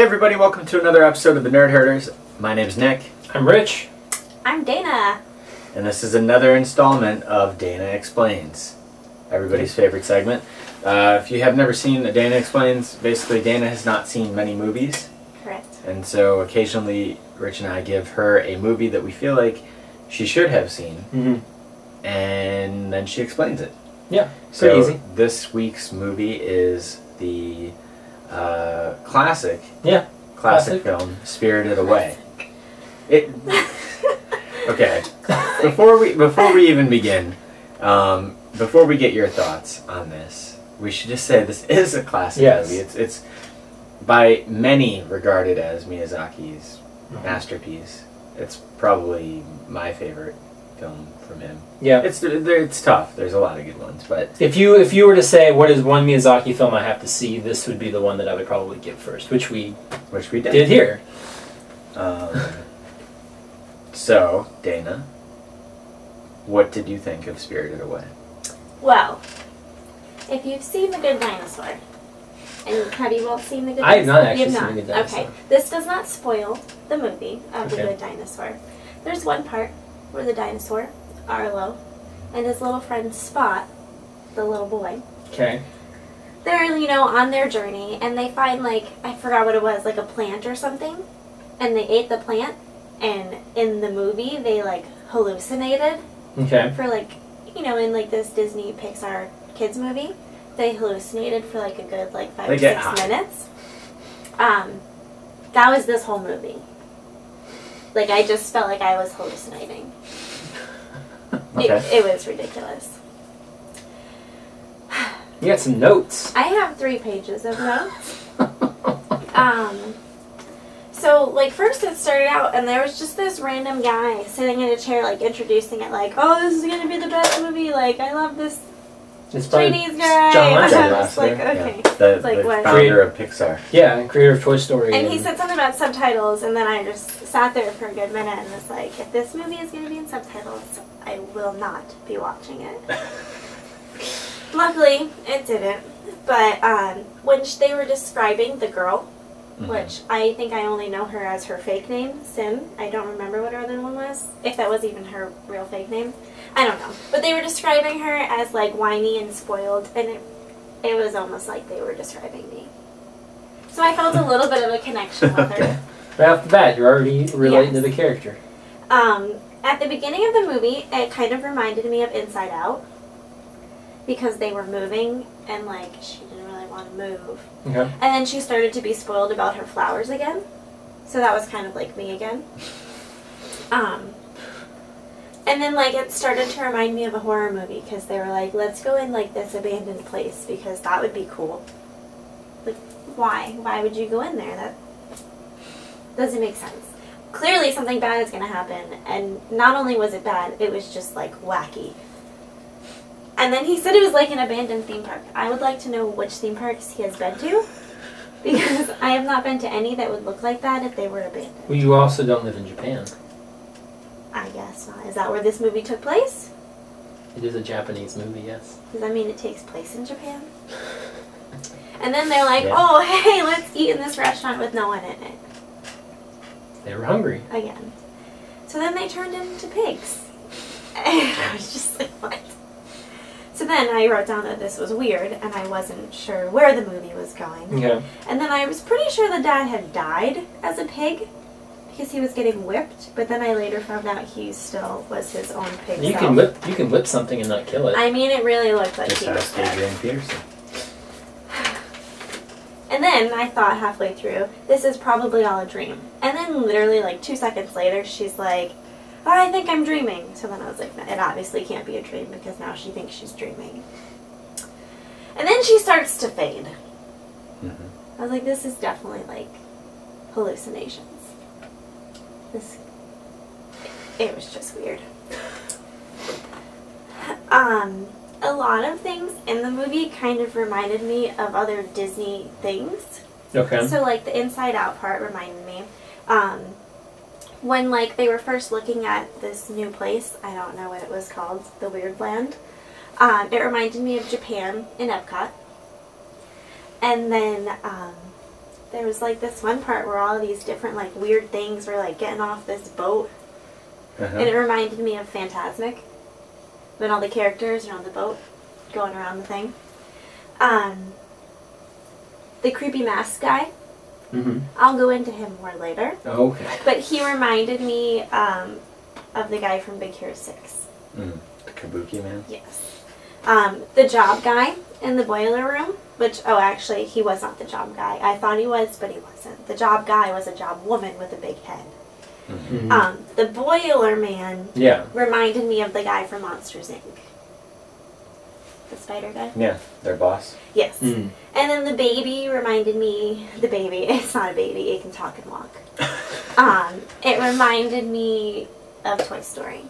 Hey everybody, welcome to another episode of the Nerd Herders. My name's Nick. I'm Rich. I'm Dana. And this is another installment of Dana Explains, everybody's favorite segment. If you have never seen Dana Explains, basically Dana has not seen many movies. Correct. And so occasionally Rich and I give her a movie that we feel like she should have seen. Mm-hmm. And then she explains it. Yeah, So pretty easy. this week's movie is the classic film Spirited Away. Okay. Before we even begin, before we get your thoughts on this, we should just say this is a classic movie. It's by many regarded as Miyazaki's masterpiece. It's probably my favorite film from him. Yeah, it's tough. There's a lot of good ones, but if you were to say what is one Miyazaki film I have to see, this would be the one that I would probably give first, which we did here. So, Dana, what did you think of Spirited Away? Well, if you've seen The Good Dinosaur, and have you all seen The Good Dinosaur? I have not actually You've seen not. The Good Dinosaur. Okay, this does not spoil the movie of The Okay. Good Dinosaur. There's one part where the dinosaur, Arlo, and his little friend Spot, the little boy, Okay. they're, on their journey, and they find, I forgot what it was, like a plant or something, and they ate the plant, and in the movie, they, hallucinated Okay. for, in, this Disney Pixar kids movie. They hallucinated for, a good, 5 or 6 minutes. That was this whole movie. I just felt like I was hallucinating. Okay. It was ridiculous. You got some notes. I have 3 pages of notes. So, first it started out, and there was just this random guy sitting in a chair, introducing it, oh, this is going to be the best movie, I love this It's probably Chinese guy. John And Lasseter. I was okay. Yeah, the what? founder of Pixar. Yeah, and creator of Toy Story. And he said something about subtitles, and then I just sat there for a good minute and was like, if this movie is going to be in subtitles, I will not be watching it. Luckily, it didn't. But when they were describing the girl, which I think I only know her as her fake name, Sim. I don't remember what her other one was, if that was even her real fake name. I don't know. But they were describing her as, whiny and spoiled, and it was almost like they were describing me. So I felt a little bit of a connection with her. Right off the bat, you're already relating to the character. At the beginning of the movie, it kind of reminded me of Inside Out, because they were moving, and, she didn't really want to move. Okay. And then she started to be spoiled about her flowers again. So that was kind of like me again. And then, it started to remind me of a horror movie, because they were like, let's go in, this abandoned place, because that would be cool. Why? Why would you go in there? That doesn't make sense. Clearly something bad is going to happen, and not only was it bad, it was just, wacky. And then he said it was an abandoned theme park. I would like to know which theme parks he has been to, because I have not been to any that would look like that if they were abandoned. Well, you also don't live in Japan. I guess not. Is that where this movie took place? It is a Japanese movie, yes. Does that mean it takes place in Japan? And then they're like, oh, hey, let's eat in this restaurant with no one in it. They were hungry. Again. So then they turned into pigs. And I was just like, what? So then I wrote down that this was weird, and I wasn't sure where the movie was going. Okay. And then I was pretty sure the dad had died as a pig, because he was getting whipped, but then I later found out he still was his own pig You self. can whip something and not kill it. I mean, it really looked like Just he was ask dead. Adrian Peterson. And then I thought halfway through, this is probably all a dream. And then literally 2 seconds later, she's like, oh, I think I'm dreaming. So then I was like, no, it obviously can't be a dream, because now she thinks she's dreaming. And then she starts to fade. I was like, this is definitely hallucinations. It was just weird. A lot of things in the movie kind of reminded me of other Disney things. Okay. So, the Inside Out part reminded me. When, they were first looking at this new place, I don't know what it was called, the Weird Land, it reminded me of Japan in Epcot. And then, there was like this one part where all of these different like weird things were like getting off this boat. And it reminded me of Fantasmic. When all the characters are on the boat going around the thing. The creepy mask guy. I'll go into him more later. Okay. But he reminded me of the guy from Big Hero 6. The Kabuki man? Yes. The job guy in the boiler room, which, oh, actually, he was not the job guy. I thought he was, but he wasn't. The job guy was a job woman with a big head. The boiler man reminded me of the guy from Monsters, Inc. The spider guy? Yeah, their boss. Yes. And then the baby reminded me, it's not a baby, it can talk and walk. It reminded me of Toy Story.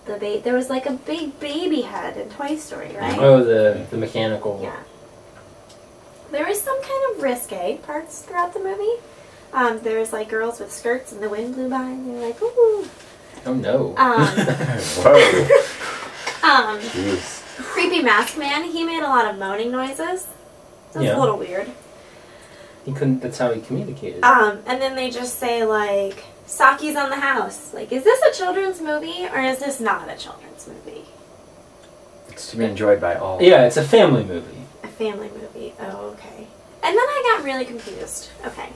There was like a big baby head in Toy Story, right? Oh, the mechanical. Yeah. There was some kind of risque parts throughout the movie. There was like girls with skirts and the wind blew by and they were like, ooh. Oh no. Whoa. Jeez. Creepy Mask Man, he made a lot of moaning noises. That was a little weird. That's how he communicated. And then they just say like, Saki's on the house. Like, is this a children's movie or is this not a children's movie? It's to be enjoyed by all. Yeah, it's a family movie. A family movie. Oh, okay. And then I got really confused. Okay.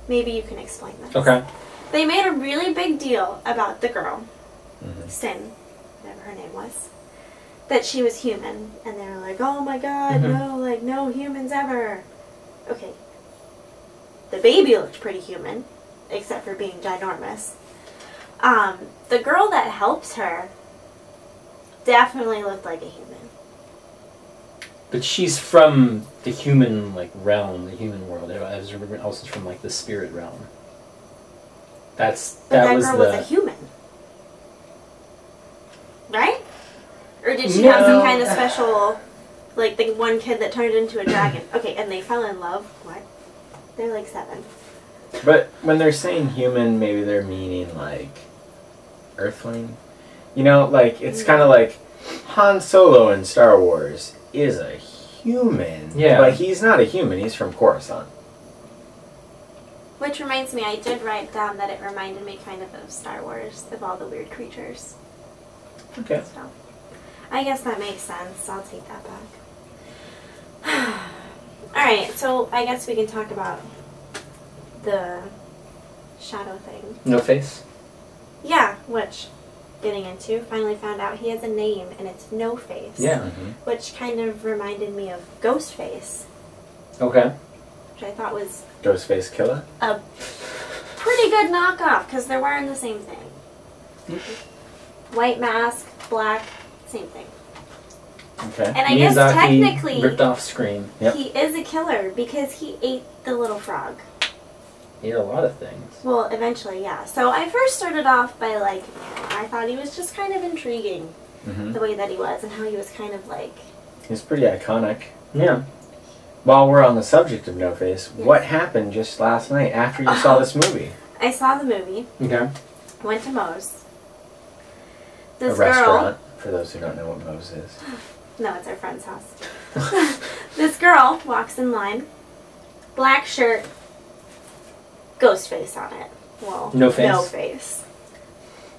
Maybe you can explain this. Okay. They made a really big deal about the girl, Sin, whatever her name was, that she was human. And they were like, oh my god, no, like, no humans ever. Okay. The baby looked pretty human, except for being ginormous. The girl that helps her definitely looked like a human. But she's from the human realm, the human world. Everyone else is from like the spirit realm. That girl was was a human, right? Or did she have some kind of special, like the one kid that turned into a dragon? Okay, and they fell in love. What? They're like 7. But when they're saying human, maybe they're meaning like Earthling. You know, like it's kind of like Han Solo in Star Wars is a human. Yeah. But he's not a human. He's from Coruscant. Which reminds me, I did write down that it reminded me kind of Star Wars, of all the weird creatures. Okay. So, I guess that makes sense. I'll take that back. Alright, so I guess we can talk about the shadow thing. No face? Yeah, which, getting into, finally found out he has a name, and it's No Face. Yeah. Which kind of reminded me of Ghostface. Okay. Which I thought was Ghostface Killer? a pretty good knockoff, because they're wearing the same thing. White mask, black, same thing. Okay. And I guess technically ripped off Scream. he is a killer because he ate the little frog. He ate a lot of things. Well, eventually, yeah. So I first started off by liking him. I thought he was just kind of intriguing, the way that he was, and how he was kind of like... He's pretty iconic. Yeah. While we're on the subject of No Face, what happened just last night after you saw this movie? I saw the movie. Okay. Went to Moe's. A restaurant, for those who don't know what Moe's is. No, it's our friend's house. This girl walks in line, black shirt, ghost face on it. Well, no face. No face.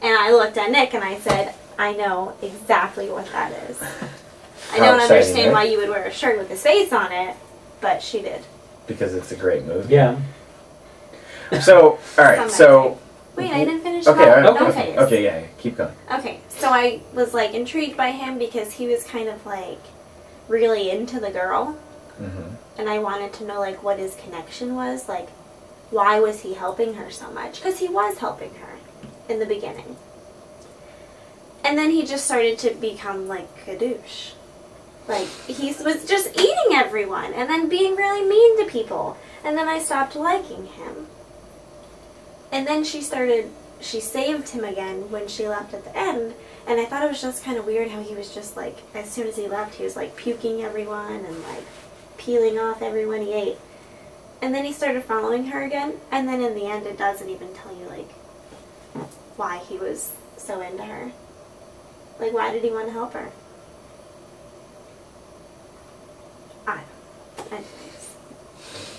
And I looked at Nick and I said, I know exactly what that is. I don't understand why you would wear a shirt with his face on it, but she did. Because it's a great movie. Yeah. So, alright, so... Wait, I didn't finish No Face. Okay, yeah, keep going. Okay, so I was like intrigued by him because he was kind of like really into the girl. And I wanted to know like what his connection was, like why was he helping her so much? Because he was helping her in the beginning. And then he just started to become like a douche. Like he was just eating everyone and then being really mean to people. And then I stopped liking him. And then she saved him again when she left at the end, and I thought it was just kind of weird how he was just like, as soon as he left, he was like puking everyone and like peeling off everyone he ate. And then he started following her again, and then in the end it doesn't even tell you like why he was so into her. Like why did he want to help her? I don't know. Anyways.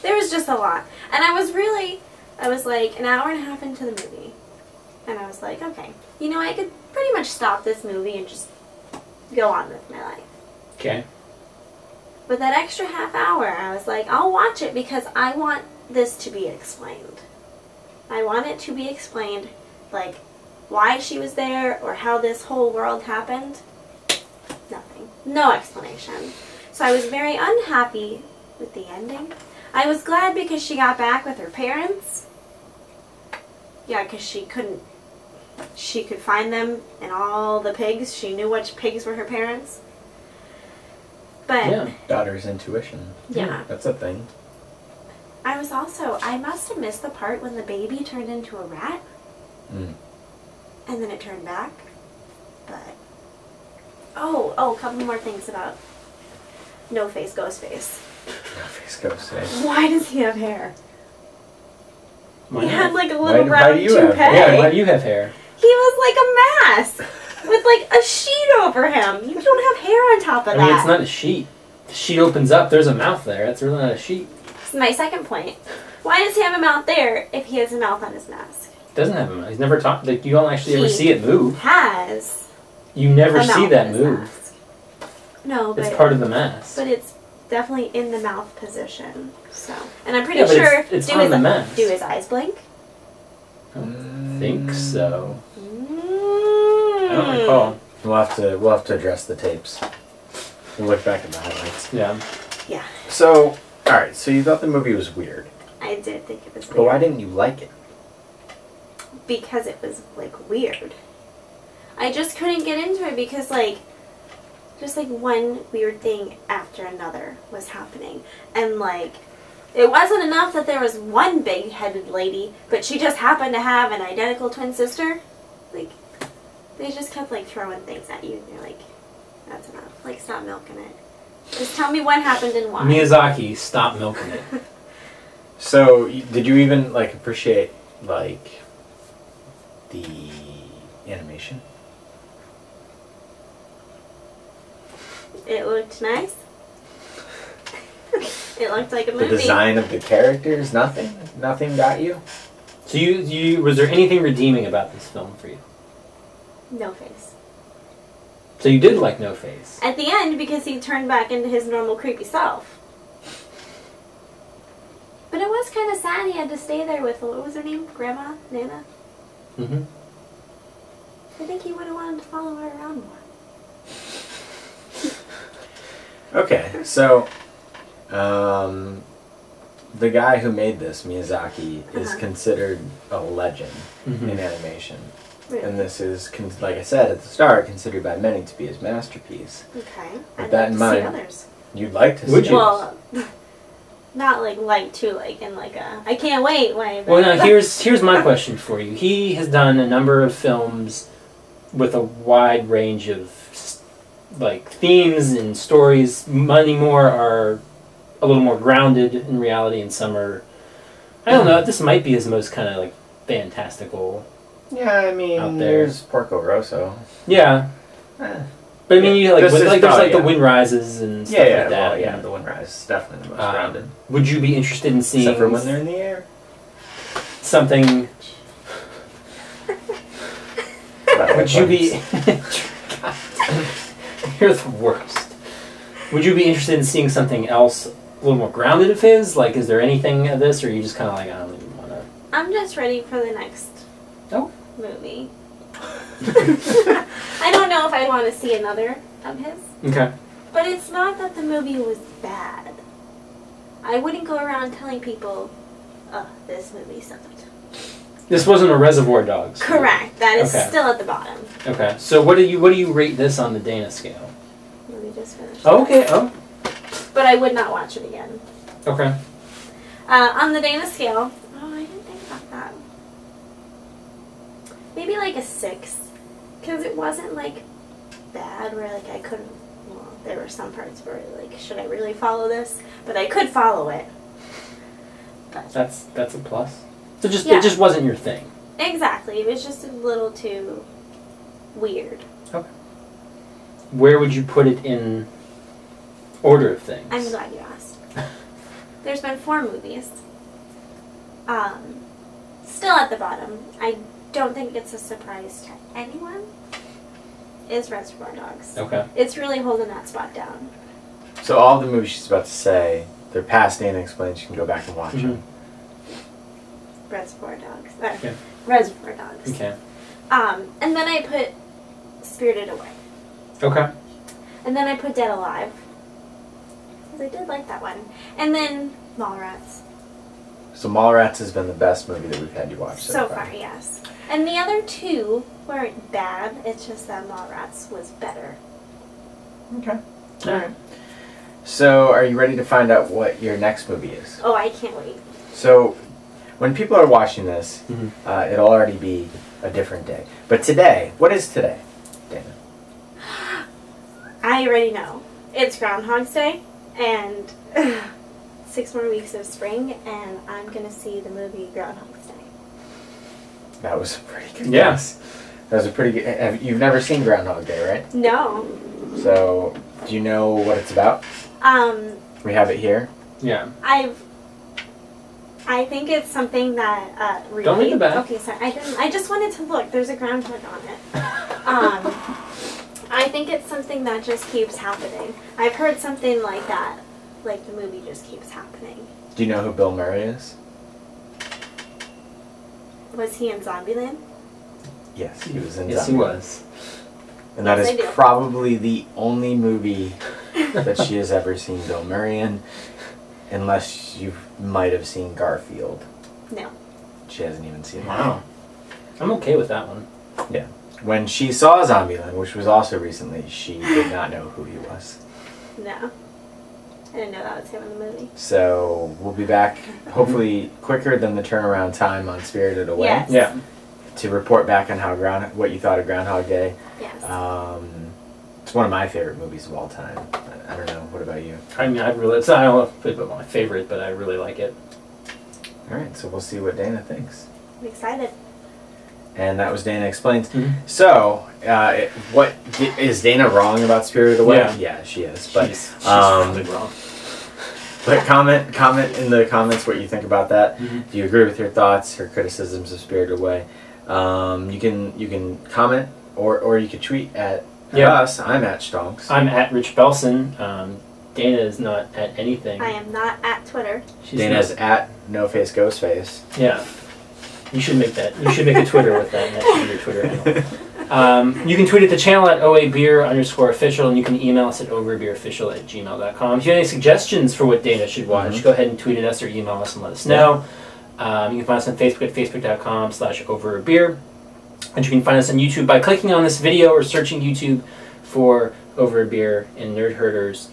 There was just a lot. And I was like an hour and a half into the movie. And I was like, okay, you know, I could pretty much stop this movie and just go on with my life. Okay. But that extra half hour, I was like, I'll watch it because I want this to be explained. I want it to be explained, like, why she was there or how this whole world happened. Nothing. No explanation. So I was very unhappy with the ending. I was glad because she got back with her parents. Yeah, because she could find them and all the pigs. She knew which pigs were her parents. But yeah. Daughter's intuition. Yeah. That's a thing. I must have missed the part when the baby turned into a rat. Mm. And then it turned back. But a couple more things about No Face, Ghost Face. No Face, Ghost Face. Why does he have hair? Why He not? had like a little Why round do you have toupee. hair? Yeah, why do you have hair? He was like a mask with like a sheet over him. You don't have hair on top of that. I mean, it's not a sheet. The sheet opens up. There's a mouth there. That's really not a sheet. This is my second point. Why does he have a mouth there if he has a mouth on his mask? Doesn't have a mouth. He's never talked. Like, you don't actually ever see it move. Has. You never a see mouth that on his move. mask. No, but It's part of the mask. But it's definitely in the mouth position. So, and I'm pretty Yeah, but sure. it's on the mask. Do his eyes blink? I don't think so. Mm. I don't recall. We'll have to address the tapes. We'll look back at the highlights. Yeah. Yeah. So, alright, so you thought the movie was weird. I did think it was weird. But why didn't you like it? Because it was, like, weird. I just couldn't get into it because, like, just, like, one weird thing after another was happening. And, like, it wasn't enough that there was one big-headed lady, but she just happened to have an identical twin sister. Like, they just kept, like, throwing things at you, and you're like, that's enough. Like, stop milking it. Just tell me what happened and why. Miyazaki, stop milking it. So, did you even, like, appreciate, like, the animation? It looked nice. It looked like a movie. The design of the characters? Nothing? Nothing got you? So was there anything redeeming about this film for you? No Face. So you did like No Face. At the end, because he turned back into his normal creepy self. But it was kind of sad he had to stay there with, what was her name? Grandma? Nana? Mm-hmm. I think he would have wanted to follow her around more. Okay, so, the guy who made this, Miyazaki, is considered a legend in animation. Really? And this is, like I said at the start, considered by many to be his masterpiece. Okay. With I'd that like in to mind, see others. You'd like to see Would you? Well, not like to like in like a I can't wait way. Well, now here's my question for you. He has done a number of films with a wide range of like themes and stories. Many more are a little more grounded in reality, and some are, I don't know. This might be his most kind of like fantastical. Yeah, I mean, out there. there's Porco Rosso. Yeah. Eh. But I mean, you like, This is there's probably, like The Wind Rises and stuff Yeah, like that. well, yeah, The Wind Rises is definitely the most grounded. Would you be interested in seeing Except for when they're in the air. something? Would you be? You're the worst. Would you be interested in seeing something else a little more grounded of his? Like, is there anything of this, or are you just kind of like, I don't even want to? I'm just ready for the next movie. I don't know if I'd want to see another of his. Okay. But it's not that the movie was bad. I wouldn't go around telling people, oh, this movie sucked. This wasn't a Reservoir Dogs. Correct. That is Okay. still at the bottom. Okay. So what do you rate this on the Dana scale? Let me just finish. Oh, okay. Oh. But I would not watch it again. Okay. On the Dana scale, I didn't think about that. Maybe like a 6. Because it wasn't like bad where like I couldn't, well, there were some parts where like, should I really follow this? But I could follow it. But That's a plus. So it Yeah. just wasn't your thing. Exactly. It was just a little too weird. Okay. Where would you put it in order of things? I'm glad you asked. There's been 4 movies. Still at the bottom, I don't think it's a surprise to anyone, is Reservoir Dogs. Okay. It's really holding that spot down. So all the movies she's about to say, they're past Dana Explains. You can go back and watch them. Reservoir Dogs. Okay. Reservoir Dogs. Okay. And then I put Spirited Away. Okay. And then I put Dead Alive. Because I did like that one. And then Mallrats. So Mallrats has been the best movie that we've had you watch So far, yes. And the other two weren't bad. It's just that Mallrats was better. Okay. All right. So are you ready to find out what your next movie is? Oh, I can't wait. So when people are watching this, it'll already be a different day. But today, what is today, Dana? I already know. It's Groundhog's Day, and 6 more weeks of spring, and I'm going to see the movie Groundhog's Day. That was a pretty good guess. That was a pretty good... You've never seen Groundhog Day, right? No. So, do you know what it's about? We have it here. Yeah. I think it's something that really... Don't read the back. Okay, sorry. I just wanted to look. There's a groundhog on it. I think it's something that just keeps happening. I've heard something like that. Like, the movie just keeps happening. Do you know who Bill Murray is? Was he in Zombieland? Yes, he was in Zombieland. Yes, he was. And that is probably the only movie that she has ever seen Bill Murray in, unless you might have seen Garfield. No. She hasn't even seen that. Wow. I'm okay with that one. Yeah. When she saw Zombieland, which was also recently, she did not know who he was. No. I didn't know that was him in the movie. So we'll be back, hopefully quicker than the turnaround time on Spirited Away. Yes. Yeah. To report back on how what you thought of Groundhog Day. Yes. It's one of my favorite movies of all time. I don't know. What about you? I mean, I don't know if it's my favorite, but I really like it. All right, so we'll see what Dana thinks. I'm excited. And that was Dana Explains. So, what is Dana wrong about Spirited Away? Yeah, she is. But she's probably wrong. But comment in the comments what you think about that. Do you agree with her thoughts, her criticisms of Spirited Away? You can comment or you can tweet at us. I'm at Stonks. I'm at Rich Belson. Dana is not at anything. I am not at Twitter. Dana's at NoFaceGhostface. Yeah. You should make that. You should make a Twitter with that. That should be your Twitter handle. You can tweet at the channel at oabeer_official, and you can email us at overbeerofficial@gmail.com. If you have any suggestions for what Dana should watch, go ahead and tweet at us or email us and let us know. You can find us on Facebook at facebook.com/overbeer. And you can find us on YouTube by clicking on this video or searching YouTube for Over a Beer and Nerd Herders.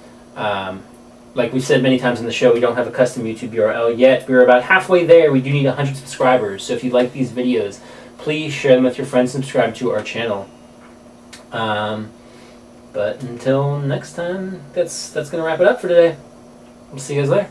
Like we've said many times on the show, we don't have a custom YouTube URL yet. We're about halfway there. We do need 100 subscribers. So if you like these videos, please share them with your friends and subscribe to our channel. But until next time, that's going to wrap it up for today. We'll see you guys later.